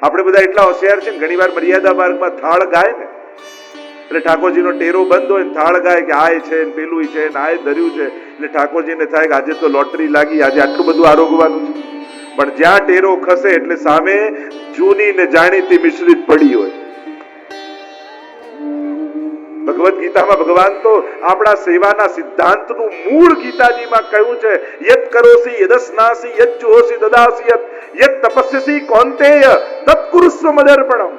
આપણે બધા એટલા હોશિયાર છે ને, ઘણી વાર મર્યાદા માર્ગમાં થાળ ગાય ને એટલે ઠાકોરજીનો ટેરો બંધ હોય ને થાળ ગાય કે આ છે ને પેલું છે ને આ ધર્યું છે, એટલે ઠાકોરજીને થાય કે આજે તો લોટરી લાગી, આજે આટલું બધું આરોગવાનું છે. પણ જ્યાં ટેરો ખસે એટલે સામે જૂની ને જાણીતી મિશ્રિત પડી હોય. ભગવદ ગીતામાં ભગવાન તો આપણા સેવાના સિદ્ધાંતનું મૂળ ગીતાજીમાં કહ્યું છે, યત કરોસી યદસ્નાસી યત જુહોસી દદાસી યત તપસ્યસી કૌંતેય તત કુરુસ્વ મદર્પણમ.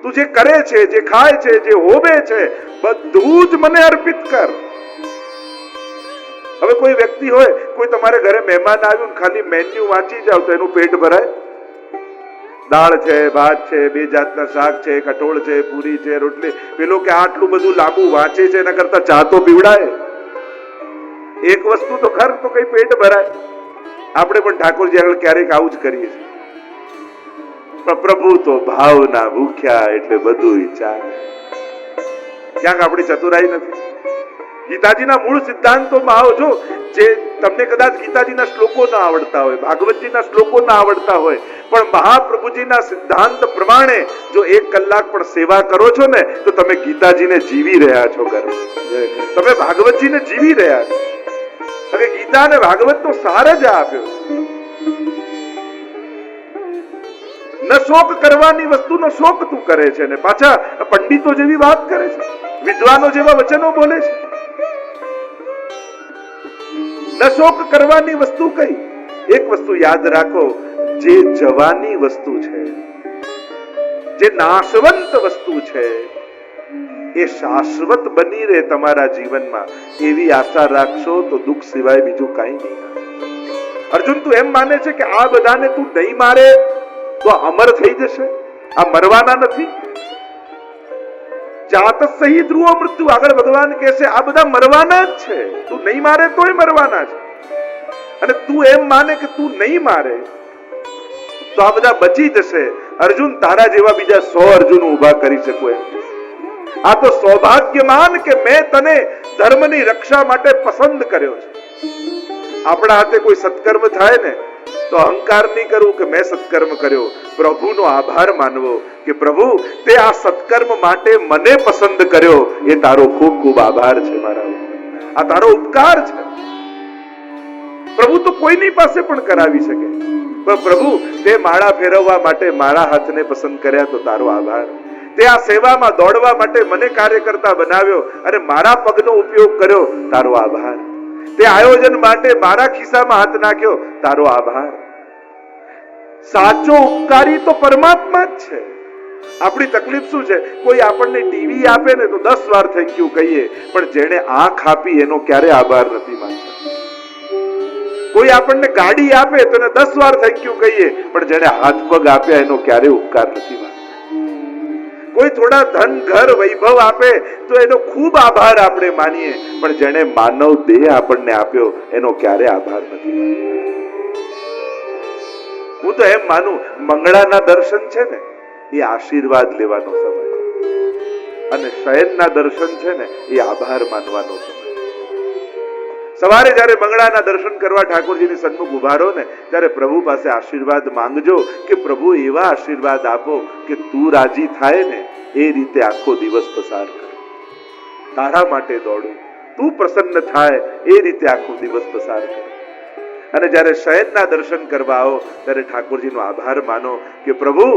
તું જે કરે છે, જે ખાય છે, જે હોવે છે, બધું જ મને અર્પિત કર. હવે કોઈ વ્યક્તિ હોય, કોઈ તમારે ઘરે મહેમાન આવ્યું, ખાલી મેન્યુ વાંચી જાવ તો એનું પેટ ભરાય? દાળ છે, ભાત છે, બે જાતના શાક છે, કઠોળ છે, પૂરી છે, રોટલી. પેલો કે આટલું બધું લાંબુ વાંચે છે એના કરતા ચા તો પીવડાય. એક વસ્તુ તો ખર તો કઈ પેટ ભરાય. આપણે પણ ઠાકોરજી આગળ ક્યારેક આવું જ કરીએ છીએ. પણ પ્રભુ તો ભાવના ભૂખ્યા એટલે બધું ચાલે. ક્યાંક આપણી ચતુરાઈ નથી. ગીતાજીના મૂળ સિદ્ધાંતોમાં આવો. જો જે તમને કદાચ ગીતાજીના શ્લોકો ના આવડતા હોય, ભાગવતજીના શ્લોકો ના આવડતા હોય, પણ મહાપ્રભુજીના સિદ્ધાંત પ્રમાણે જો 1 કલાક પણ સેવા કરો છો ને તો તમે ગીતાજીને જીવી રહ્યા છો. તમે ભાગવતજીને જીવી રહ્યા છો. હવે ગીતા અને ભાગવતનો સાર જ આપ્યો. ન શોક કરવાની વસ્તુનો શોક તું કરે છે ને પાછા પંડિતો જેવી વાત કરે છે, વિદ્વાનો જેવા વચનો બોલે છે. ન શોક કરવાની વસ્તુ કઈ? એક વસ્તુ યાદ રાખો, જે જવાની વસ્તુ છે, જે નાશવંત વસ્તુ છે, એ શાશ્વત બની રહે તમારા જીવનમાં, એવી આશા રાખશો તો દુઃખ સિવાય બીજું કઈ નહીં. અર્જુન તું એમ માને છે કે આ બધાને તું નહીં મારે તો અમર થઈ જશે? આ મરવાના નથી. જાત સહી ધ્રુવ મૃત્યુ, આગળ ભગવાન કહે છે આ બધા મરવાના જ છે. તું નહીં મારે તોય મરવાના છે. અને તું એમ માને કે તું નહીં મારે તો આ બધા બચી જશે. અર્જુન તારા જેવા બીજા 100 અર્જુન ઉભા કરી શકું એમ છે. આ તો સૌભાગ્યમાન કે મેં તને ધર્મની રક્ષા માટે પસંદ કર્યો છે. આપણા હાથે કોઈ સત્કર્મ થાય ને તો અહંકાર નહીં કરવું કે મેં સત્કર્મ કર્યો, પ્રભુનો આભાર માનવો કે પ્રભુ તે આ સત્કર્મ માટે મને પસંદ કર્યો, એ તારો ખૂબ ખૂબ આભાર છે મારા. આ તારો ઉપકાર છે. પ્રભુ તો કોઈની પાસે પણ કરાવી શકે, પણ પ્રભુ તે માળા ફેરવવા માટે મારા હાથને પસંદ કર્યા તો તારો આભાર. તે આ સેવામાં દોડવા માટે મને કાર્યકર્તા બનાવ્યો અને મારા પગનો ઉપયોગ કર્યો, તારો આભાર. તે આયોજન માટે મારા ખિસ્સામાં હાથ નાખ્યો, તારો આભાર. સાચો ઉપકારી તો પરમાત્મા જ છે. આપણી તકલીફ શું છે? કોઈ આપણને ટીવી આપે ને તો 10 વાર થેન્ક યુ કહીએ, પણ જેને આંખ આપી એનો ક્યારે આભાર નથી માનતા. કોઈ આપણને ગાડી આપે તો એને 10 વાર થેન્ક યુ કહીએ, પણ જેને હાથ પગ આપ્યા એનો ક્યારે ઉપકાર નથી માનતા. કોઈ થોડા ધન ઘર વૈભવ આપે તો એનો ખૂબ આભાર આપણે માનીએ, પણ જેને માનવ દેહ આપણને આપ્યો એનો ક્યારે આભાર નથી માનતા. હું તો એમ માનું, મંગળાના દર્શન છે ને એ આશીર્વાદ લેવાનો સમય, અને શયનના દર્શન છે ને એ આભાર માનવાનો સમય. સવારે જયારે મંગળાના દર્શન કરવા ઠાકોરજીની સન્મુખ ઉભા રહો ને ત્યારે પ્રભુ પાસે આશીર્વાદ માંગજો કે પ્રભુ એવા આશીર્વાદ આપો કે તું રાજી થાય ને એ રીતે આખો દિવસ પસાર કર. તારા માટે દોડું, તું પ્રસન્ન થાય એ રીતે આખો દિવસ પસાર કર. અને જયારે શયનના દર્શન કરવા આવો ત્યારે ઠાકોરજીનો આભાર માનો કે પ્રભુ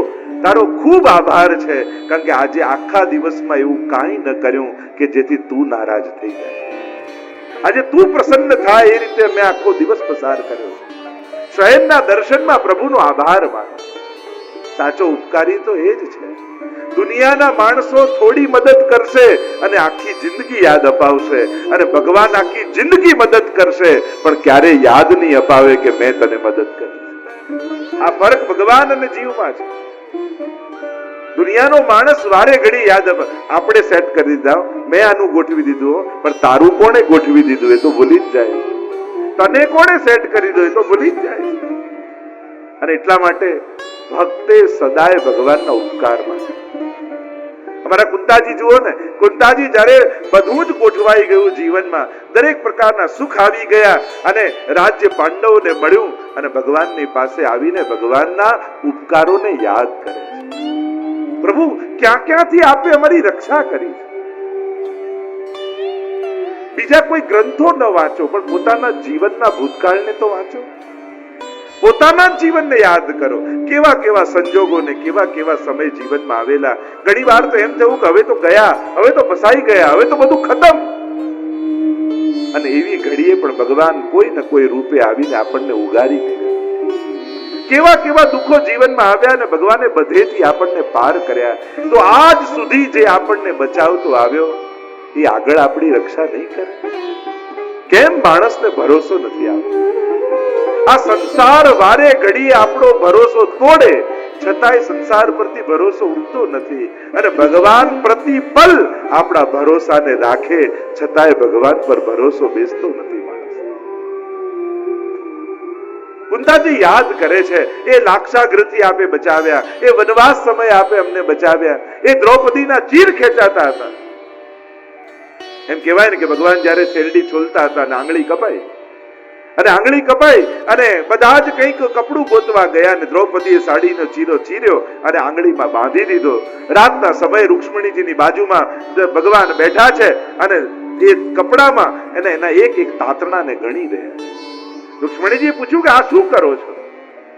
તારો ખૂબ આભાર છે, કારણ કે આજે આખા દિવસમાં એવું કાંઈ ન કર્યું કે જેથી તું નારાજ થઈ જાય. આજે તું પ્રસન્ન થાય એ રીતે મેં આખો દિવસ પસાર કર્યો. શયનના દર્શનમાં પ્રભુનો આભાર માનો. સાચો ઉપકારી તો એ જ છે. દુનિયાના માણસો થોડી મદદ કરશે અને આખી જિંદગી યાદ અપાવશે, અને ભગવાન આખી જિંદગી મદદ કરશે પણ ક્યારે યાદ નહીં અપાવે કે મેં તને મદદ કરી. આ ફરક ભગવાન અને જીવમાં છે. દુનિયાનો માણસ વારે ઘડી યાદ આપણે સેટ કરી દીધા, મેં આનું ગોઠવી દીધું, પણ તારું કોણે ગોઠવી દીધું એ તો ભૂલી જ જાય. તને કોણે સેટ કરી દીધું એ તો ભૂલી જ જાય. અને એટલા માટે ભક્તે સદાય ભગવાનના ઉપકાર માટે. અમારા કુંતાજી જુઓ ને, કુંતાજી જ્યારે બધું જ ગોઠવાઈ ગયું જીવનમાં, દરેક પ્રકારના સુખ આવી ગયા અને રાજ્ય પાંડવોને મળ્યું અને ભગવાનની પાસે આવીને ભગવાનના ઉપકારોને યાદ કરે છે. પ્રભુ, ક્યાં ક્યાંથી આપે અમારી રક્ષા કરી છે. બીજા કોઈ ગ્રંથો ન વાંચો, પણ પોતાના જીવનના ભૂતકાળને તો વાંચો. પોતાના જીવનને યાદ કરો, કેવા કેવા સંજોગોને, કેવા કેવા સમય જીવનમાં આવેલા. ઘણી વાર તો એમ થયું કે હવે તો ગયા, હવે તો ફસાઈ ગયા, હવે તો બધું ખતમ. અને એવી ઘડીએ પણ ભગવાન કોઈ ને કોઈ રૂપે આવીને આપણને ઉગારી ગયા. કેવા કેવા દુઃખો જીવનમાં આવ્યા અને ભગવાને બધેથી આપણને પાર કર્યા. તો આજ સુધી જે આપણને બચાવતો આવ્યો એ આગળ આપણી રક્ષા નહીં કરે? કેમ માણસને ભરોસો નથી આવતો? આ સંસાર વારે ઘડીએ આપણો ભરોસો તોડે, છતાંય સંસાર પરથી ભરોસો ઉઠતો નથી. અને ભગવાન પ્રતિપલ આપણા ભરોસાને રાખે, છતાંય ભગવાન પર ભરોસો બેસતો નથી માણસ. કુંતાજી યાદ કરે છે, એ લાક્ષાગૃહથી આપે બચાવ્યા, એ વનવાસ સમયે આપે અમને બચાવ્યા, એ દ્રૌપદીના ચીર ખેંચાતા હતા. એમ કહેવાય ને કે ભગવાન જયારે શેરડી છોલતા હતા અને આંગળી કપાઈ, અને બધા જ કંઈક કપડું ગોતવા ગયા અને દ્રૌપદીએ સાડીનો ચીરો ચીર્યો અને આંગળીમાં બાંધી દીધો. રાતના સમયે રૂક્ષ્મણીજીની બાજુમાં ભગવાન બેઠા છે અને એ કપડામાં એના એક એક તાતણાને ગણી રહ્યા. રૂક્ષ્મણીજીએ પૂછ્યું કે આ શું કરો છો?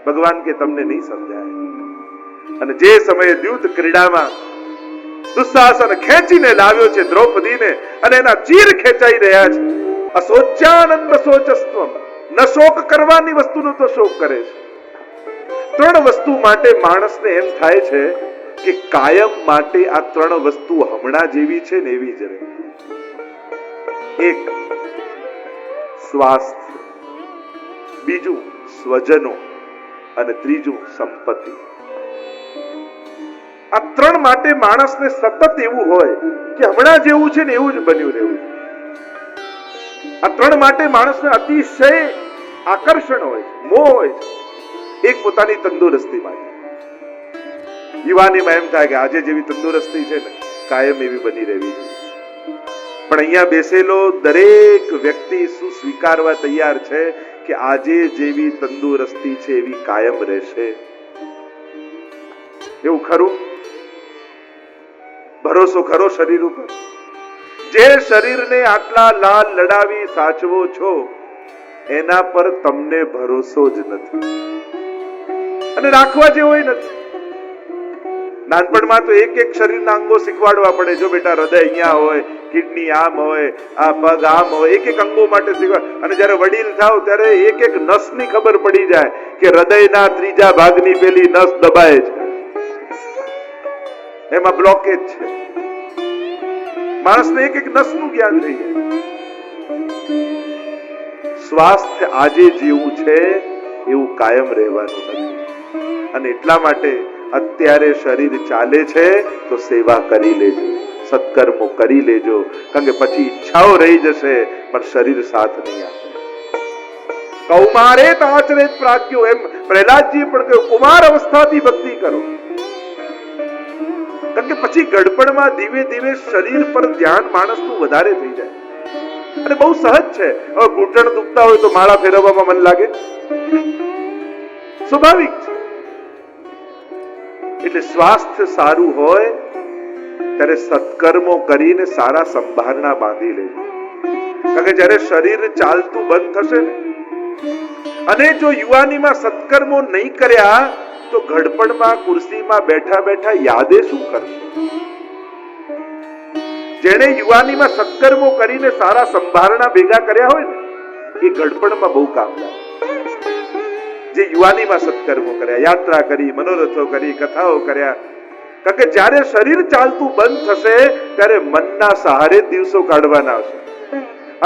ભગવાન કે તમને નહીં સમજાય. અને જે સમયે દ્યુત ક્રીડામાં દુશાસન ખેંચીને લાવ્યો છે દ્રૌપદીને અને એના ચીર ખેંચાઈ રહ્યા છે. અશોચ્યાનંદ શોચસ્ત્વમ, ન શોક કરવાની વસ્તુનો તો શોક કરે છે. ત્રણ વસ્તુ માટે માણસને એમ થાય છે કે કાયમ માટે આ ત્રણ વસ્તુ હમણાં જેવી છે ને એવી જ રહે. એક સ્વાસ્થ્ય, બીજું સ્વજનો અને ત્રીજું સંપત્તિ. આ ત્રણ માટે માણસને સતત એવું હોય કે હમણાં જેવું છે ને એવું જ બન્યું રહેવું. આ ત્રણ માટે માણસને અતિશય આકર્ષણ હોય છે, મોહ હોય છે. એક પોતાની તંદુરસ્તી માટે. યુવાનીમાં એમ થાય કે આજે જેવી તંદુરસ્તી છે ને કાયમ એવી બની રહેવી જોઈએ. પણ અહીંયા બેસેલો દરેક વ્યક્તિ શું સ્વીકારવા તૈયાર છે કે આજે જેવી તંદુરસ્તી છે એવી કાયમ રહેશે? એવું ખરું? ભરોસો ખરો શરીર ઉપર? જે શરીરને આટલા લાલ લડાવી સાચવો છો એના પર તમને ભરોસો જ નથી અને રાખવા જેવો નથી. નાનપણમાં તો એક એક શરીરના અંગો શીખવાડવા પડે. જો બેટા હૃદય અહીંયા હોય, કિડની આમ હોય, આ પગ આમ હોય, એક એક અંગો માટે શીખવાડ. અને જયારે વડીલ થાવ ત્યારે એક એક નસની ખબર પડી જાય કે હૃદયના ત્રીજા ભાગની પેલી નસ દબાય છે, એમાં બ્લોકેજ છે. માણસને એક એક નસનું જ્ઞાન થઈ જાય. સ્વાસ્થ્ય આજે જેવું છે એવું કાયમ રહેવાનું નથી. અને એટલા માટે અત્યારે શરીર ચાલે છે તો સેવા કરી લેજો, સત્કર્મો કરી લેજો, કારણ કે પછી ઈચ્છાઓ રહી જશે પણ શરીર સાથ નહીં આપે. કૌમારે તાચરેત પ્રાજ્ઞો, એમ પ્રહલાદજીએ પણ કહ્યું, કુમાર અવસ્થાથી ભક્તિ કરો. કારણ કે પછી ગડપણમાં ધીમે ધીમે શરીર પર ધ્યાન માણસનું વધારે થઈ જાય. અને બહુ સહજ છે. હવે ઘૂંટણ દુખતા હોય તો માળા ફેરવવામાં મન લાગે, સ્વાભાવિક છે. એટલે સ્વાસ્થ્ય સારું હોય ત્યારે સત્કર્મો કરીને સારા સંભારણા બાંધી લેજો. કારણ કે જ્યારે શરીર ચાલતું બંધ થશે ને, અને જો યુવાનીમાં સત્કર્મો નહીં કર્યા તો ઘડપણમાં ખુરશીમાં બેઠા બેઠા યાદે શું કરશે? જેણે યુવાનીમાં સત્કર્મો કરીને સારા સંભારણા ભેગા કર્યા હોય ને એ ઘડપણમાં બહુ કામ લાગે. જે યુવાનીમાં સત્કર્મો કર્યા, યાત્રા કરી, મનોરથો કરી, કથાઓ કર્યા. કારણ કે જ્યારે શરીર ચાલતું બંધ થશે ત્યારે મનના સહારે દિવસો કાઢવાના હશે.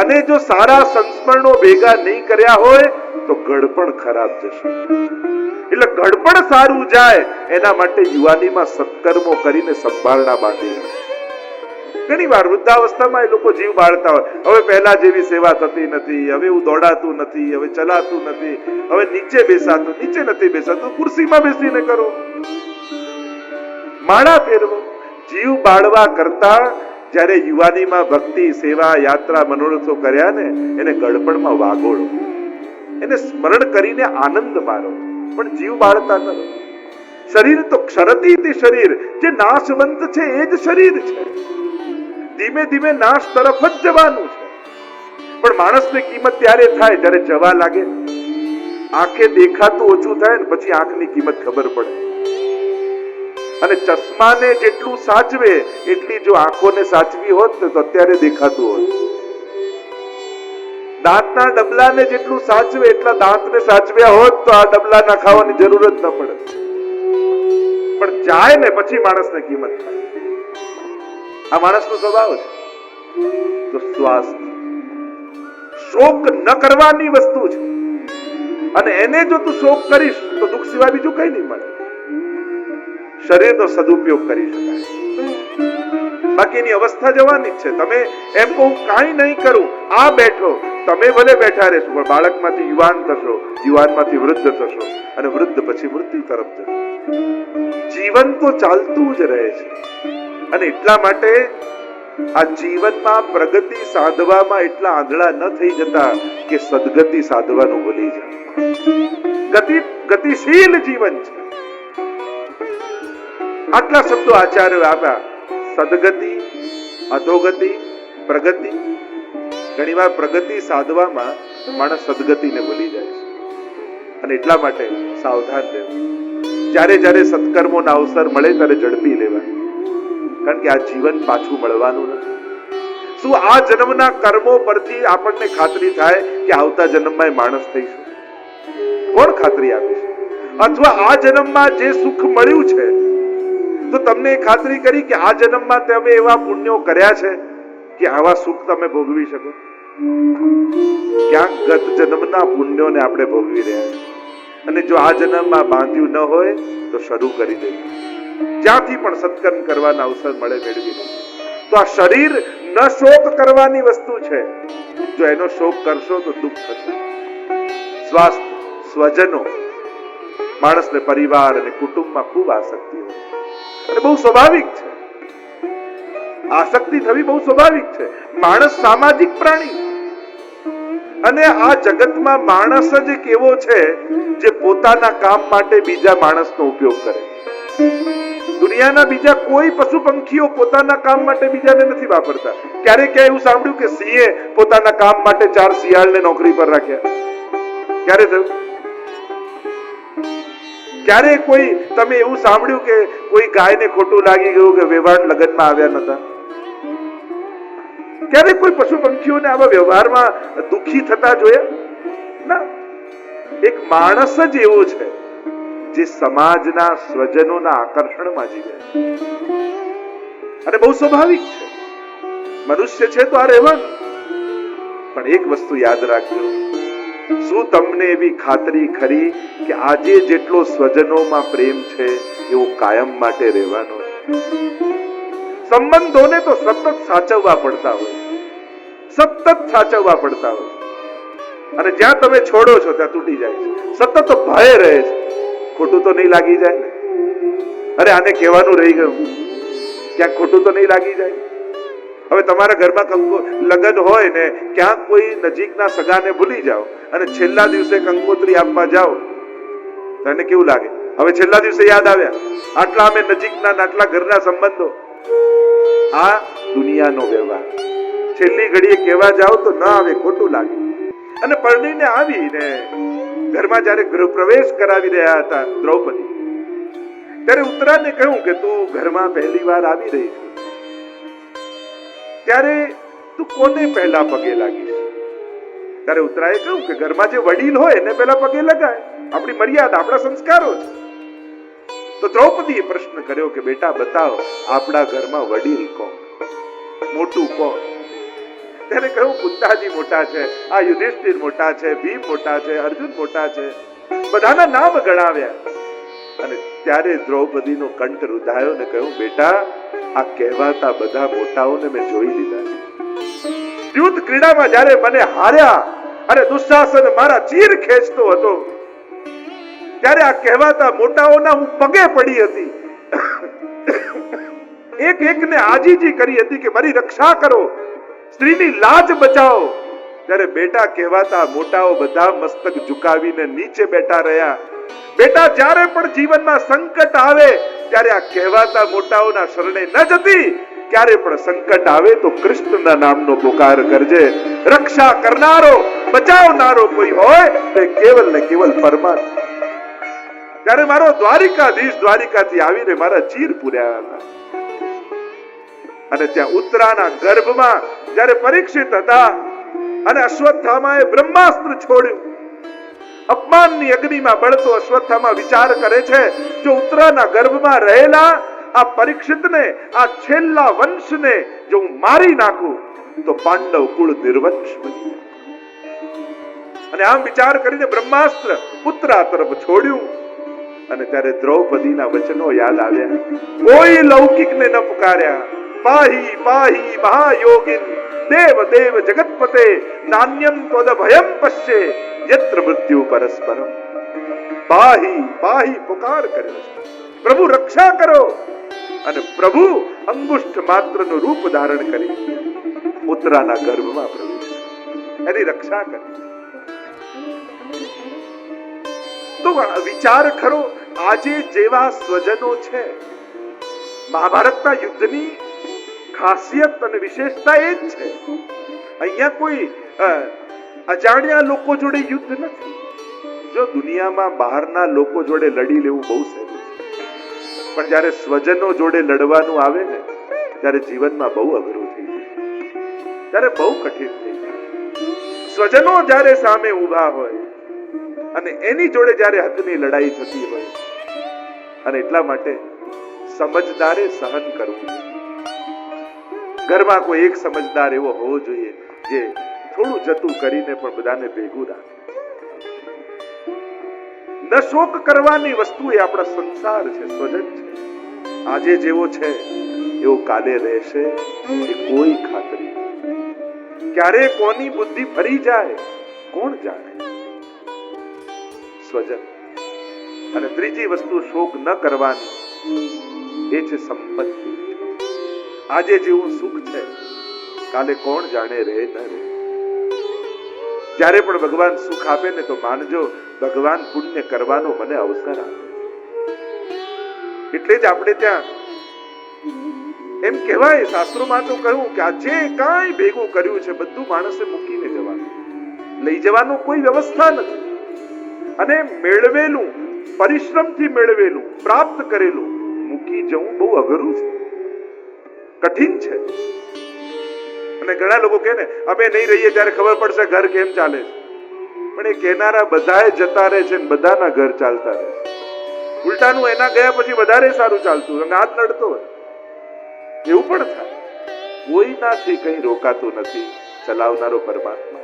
અને જો સારા સંસ્મરણો ભેગા નહીં કર્યા હોય તો ઘડપણ ખરાબ જશે. એટલે ઘડપણ સારું જાય એના માટે યુવાનીમાં સત્કર્મો કરીને સંભાળના બાંધી. ઘણી વાર વૃદ્ધાવસ્થામાં એ લોકો જીવ બાળતા હોય, હવે પહેલા જેવી સેવા થતી નથી, હવે એવું દોડાતું નથી, હવે ચલાતું નથી, હવે નીચે બેસાતું, નીચે નથી બેસાતું, ખુરશીમાં બેસીને કરો, માળા ફેરવો, જીવ બાળવા કરતા જ્યારે યુવાનીમાં ભક્તિ, સેવા, યાત્રા, મનોરથો કર્યા ને એને ગળપણમાં વાગોળો, એને સ્મરણ કરીને આનંદ મારો, પણ જીવ બાળતા ન રહો. શરીર તો ક્ષરતી તે શરીર, જે નાશવંત છે એ જ શરીર છે. ધીમે ધીમે નાશ તરફ જ જવાનું છે. પણ માણસની કિંમત ત્યારે થાય જ્યારે જવા લાગે. આંખે દેખાતું ઓછું થાય ને પછી આંખની કિંમત ખબર પડે. અને ચશ્માને જેટલું સાચવે એટલી જો આંખોને સાચવી હોત ને તો અત્યારે દેખાતું હોત. દાંતના ડબલાને જેટલું સાચવે એટલા દાંતને સાચવ્યા હોત તો આ ડબલા ના ખાવાની જરૂર જ ન પડે. પણ જાય ને પછી માણસને કિંમત થાય. આ માણસનો સ્વભાવ છે. તો સ્વાસ્થ્ય શોક ન કરવાની વસ્તુ છે. અને એને જો તું શોક કરીશ તો દુઃખ સિવાય બીજું કઈ નહીં મળે. શરીરનો સદુપયોગ કરી શકાય, બાકીની અવસ્થા જવાની જ છે. તમે એમ કહો કાંઈ નહીં કરું, આ બેઠો, તમે ભલે બેઠા રહેશો પણ બાળકમાંથી યુવાન થશો, યુવાનમાંથી વૃદ્ધ થશો અને વૃદ્ધ પછી મૃત્યુ તરફ જશો. જીવન તો ચાલતું જ રહે છે. અને એટલા માટે આ જીવનમાં પ્રગતિ સાધવામાં એટલા આંધળા ન થઈ જતા કે સદગતિ સાધવાનું ભૂલી જાય. ગતિશીલ જીવન છે. આટલા શબ્દો આચાર્ય આપ્યા. સદગતિ, અધોગતિ, પ્રગતિ. ઘણીવાર પ્રગતિ સાધવામાં માણસ સદગતિને ભૂલી જાય છે. અને એટલા માટે સાવધાન રહેવું. જ્યારે જ્યારે સત્કર્મોના અવસર મળે ત્યારે ઝડપી લેવા. કારણ કે આ જીવન પાછું મળવાનું નથી. શું આ જન્મના કર્મો પરથી આપણને ખાતરી થાય કે આવતા જન્મમાં માણસ થઈશું? કોણ ખાતરી આપે છે? અથવા આ જન્મમાં જે સુખ મળ્યું છે તો તમને ખાતરી કરી કે આ જન્મમાં તમે એવા પુણ્યો કર્યા છે કે આવા સુખ તમે ભોગવી શકો? ક્યાંક ગત જન્મના પુણ્યોને આપણે ભોગવી રહ્યા છીએ. અને જો આ જન્મમાં બાંધ્યું ન હોય તો શરૂ કરી દેવું. જ્યાંથી પણ સત્કર્મ કરવાના અવસર મળે મેળવી લો. તો આ શરીર ન શોક કરવાની વસ્તુ છે. જો એનો શોક કરશો તો દુઃખ થશે. સ્વાસ્થ્ય, સ્વજનો, માણસને પરિવાર અને કુટુંબમાં ખૂબ આસક્તિ હોય અને બહુ સ્વાભાવિક છે. આસક્તિ થવી બહુ સ્વાભાવિક છે. માણસ સામાજિક પ્રાણી અને આ જગતમાં માણસ જ એક એવો છે જે પોતાના કામ માટે બીજા માણસનો ઉપયોગ કરે. દુનિયાના બીજા કોઈ પશુ પંખીઓ પોતાના કામ માટે બીજાને નથી વાપરતા. ક્યારેક એવું સાંભળ્યું કે સિંહે પોતાના કામ માટે 4 શિયાળને નોકરી પર રાખ્યા? ક્યારે થયું? ક્યારે કોઈ તમે એવું સાંભળ્યું કે કોઈ ગાયને ખોટું લાગી ગયું કે વેવાણ લગ્નમાં આવ્યા નતા? ક્યારે કોઈ પશુ પંખીઓને આવા વ્યવહારમાં દુઃખી થતા જોયા? ના. એક માણસ જ એવો છે જે સમાજના સ્વજનોના આકર્ષણમાં જીવે છે. અને બહુ સ્વાભાવિક છે. મનુષ્ય છે તો આ રહેવાનું. પણ એક વસ્તુ યાદ રાખજો, શું તમને એવી ખાતરી ખરી કે આજે જેટલો સ્વજનોમાં પ્રેમ છે એવો કાયમ માટે રહેવાનો છે? સંબંધોને તો સતત સાચવવા પડતા હોય, સતત સાચવવા પડતા હોય. અને જ્યાં તમે છોડો છો ત્યાં તૂટી જાય છે. સતત ભય રહે છે, ખોટું તો નહીં લાગી જાય ને? અરે આને કહેવાનું રહી ગયું, ક્યાંક ખોટું તો નહીં લાગી જાય? હવે તમારા ઘરમાં લગ્ન હોય ને ક્યાંક કોઈ નજીકના સગાને ભૂલી જાઓ અને છેલ્લા દિવસે કંકોત્રી આપવા જાઓ તો એને કેવું લાગે? હવે છેલ્લા દિવસે યાદ આવ્યા, આટલા અમે નજીકના આટલા ઘરના સંબંધો. આ દુનિયાનો વ્યવહાર. છેલ્લી ઘડીએ કહેવા જાઓ તો ના આવે, ખોટું લાગે. અને પરણીને આવીને ઘરમાં જયારે ગૃહ પ્રવેશ કરાવી રહ્યા હતા દ્રૌપદી, ત્યારે ઉત્તરાને કહ્યું કે તું ઘરમાં પહેલી વાર આવી રહી છે, ત્યારે તું કોને પહેલા પગે લાગીશ? ત્યારે ઉત્તરાએ કહ્યું કે ઘરમાં જે વડીલ હોય એને પહેલા પગે લગાય, આપણી મર્યાદા, આપણા સંસ્કારો છે. તો દ્રૌપદીએ પ્રશ્ન કર્યો કે બેટા બતાવો, આપણા ઘરમાં વડીલ કોણ, મોટું કોણ? ત્યારે કહ્યું કુંતાજી મોટા છે, આ યુધિષ્ઠિર મોટા છે, ભીમ મોટા છે, અર્જુન મોટા છે, બધાના નામ ગણાવ્યા. અને ત્યારે દ્રૌપદીનો કંઠ રૂધાયો ને કહ્યું બેટા, આ કહેવાતા બધા મોટાઓને મેં જોઈ લીધા છે. યુદ્ધ ક્રીડામાં જ્યારે મને હાર્યા અને દુશાસન મારા ચીર ખેંચતો હતો ત્યારે આ કહેવાતા મોટાઓના હું પગે પડી હતી. એક એકને આજીજી કરી હતી કે મારી રક્ષા કરો, સ્ત્રીની લાજ બચાવો. ત્યારે બેટા કહેવાતા મોટાઓ બધા મસ્તક ઝુકાવીને નીચે બેઠા રહ્યા. બેટા જ્યારે પણ જીવનમાં સંકટ આવે ત્યારે આ કહેવાતા મોટાઓના શરણે ન જતી, ક્યારે પણ સંકટ આવે તો કૃષ્ણના નામનો પુકાર કરજે. રક્ષા કરનારો, બચાવનારો કોઈ હોય તો કેવલ ને કેવલ પરમાત્મા. ત્યારે મારો દ્વારિકાધીશ દ્વારિકાથી આવીને મારા ચીર પૂર્યા હતા. અને ત્યાં ઉત્તરાના ગર્ભમાં જ્યારે પરીક્ષિત હતા અને અશ્વત્થામાએ બ્રહ્માસ્ત્ર છોડ્યું, અપમાનની અગ્નિમાં બળતો અશ્વત્થામા વિચાર કરે છે, જો ઉત્તરાના ગર્ભમાં રહેલા આ પરીક્ષિતને, આ છેલ્લા વંશને જો હું મારી નાખું તો પાંડવ કુળ નિર્વંશ બની. અને આમ વિચાર કરીને બ્રહ્માસ્ત્ર ઉત્તરા તરફ છોડ્યું. અને ત્યારે દ્રૌપદીના વચનો યાદ આવ્યા. કોઈ લૌકિકને ન પુકાર્યા. પાહી પાહી મહાયોગિન દેવ દેવ જગતપતે નાન્યમ ત્વદ ભયમ પશ્યે યત્ર મૃત્યુ પરસ્પરમ. પાહી પાહી પુકાર કર્યો છે, પ્રભુ રક્ષા કરો. અને પ્રભુ અંગુષ્ઠ માત્રનું રૂપ ધારણ કરી ઉત્તરાના ગર્ભમાં પ્રવેશ, એની રક્ષા કરી. તો વિચાર ખરો, આજે જેવા સ્વજનો છે, મહાભારતના યુદ્ધની ખાસિયત અને વિશેષતા એ જ છે. અહીંયા કોઈ અજાણ્યા લોકો જોડે યુદ્ધ નથી. જો દુનિયામાં બહારના લોકો જોડે લડી લેવું બહુ સહેલું છે, પણ જ્યારે સ્વજનો જોડે લડવાનું આવે ને ત્યારે જીવનમાં બહુ અઘરું થઈ જાય, ત્યારે બહુ કઠિન થઈ જાય. સ્વજનો જ્યારે સામે ઊભા હોય અને એની જોડે જ્યારે હકની લડાઈ થતી હોય, અને એટલા માટે સમજદારે સહન કરવું. ઘરમાં કોઈ એક સમજદાર એવો હોવો જોઈએ જે થોડું જતું કરીને પણ બધાને ભેગું રાખે. ન શોક કરવાની વસ્તુ એ આપણા સંસાર છે, સ્વજન છે. આજે જેવો છે એવો કાલે રહેશે એ કોઈ ખાતરી નથી. ક્યારે કોની બુદ્ધિ ફરી જાય કોણ જાણે. સ્વજન. અને ત્રીજી વસ્તુ શોક ન કરવાની એ છે સંપત્તિ. આજે જેવું સુખ છે કાલે કોણ જાણે રહે ન રહે. જ્યારે પણ ભગવાન સુખ આપે ને તો માનજો ભગવાન પુણ્ય કરવાનો મને અવસર આપે. એટલે જ આપણે ત્યાં એમ કહેવાય, શાસ્ત્રોમાં તો કહ્યું કે આ જે કાંઈ ભેગું કર્યું છે બધું માણસે મૂકીને જવાનું, લઈ જવાનું કોઈ વ્યવસ્થા નથી. અને મેળવેલું, પરિશ્રમથી મેળવેલું, પ્રાપ્ત કરેલું મૂકી જવું બહુ અઘરું છે, કઠિન છે. અને ઘણા લોકો કહે ને અમે નહીં રહીએ ત્યારે ખબર પડશે ઘર કેમ ચાલે છે. પણ એ કહેનારા બધાએ જતા રહે છે, બધાના ઘર ચાલતા રહે છે. ઉલટાનું એના ગયા પછી વધારે સારું ચાલતું, હાથ નડતો હોય એવું પણ થાય. કોઈનાથી કઈ રોકાતું નથી, ચલાવનારો પરમાત્મા.